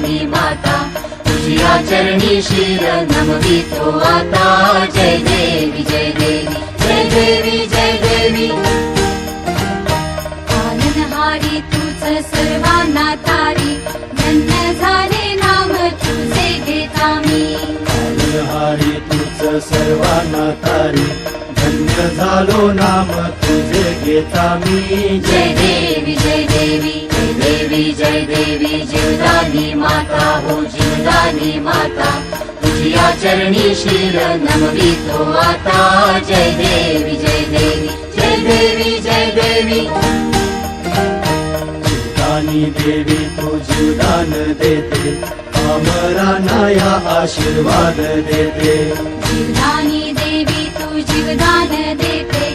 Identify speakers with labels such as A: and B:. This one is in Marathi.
A: जीवदानी माता तुझिया चरणी शिर नमवितो आता जय देवी जय देवी जय देवी जय देवी पालनहारी तूच सर्वांना तारी धन्य झाले नाम तुझे घेता मी
B: पालनहारी तूच सर्वांना तारी धन्य झालो नाम तुझे घेता मी
A: जय देवी जय देवी जय देवी जय देवी जीवदानी माता हो जीवदानी माता तुझिया चरणी शिर नमवितो आता जय देवी जय देवी जय देवी जय देवी
B: जीवदानी देवी तू जीवदान देते पामरांना या आशीर्वाद देते
A: जीवदानी देवी तू जीवदान देते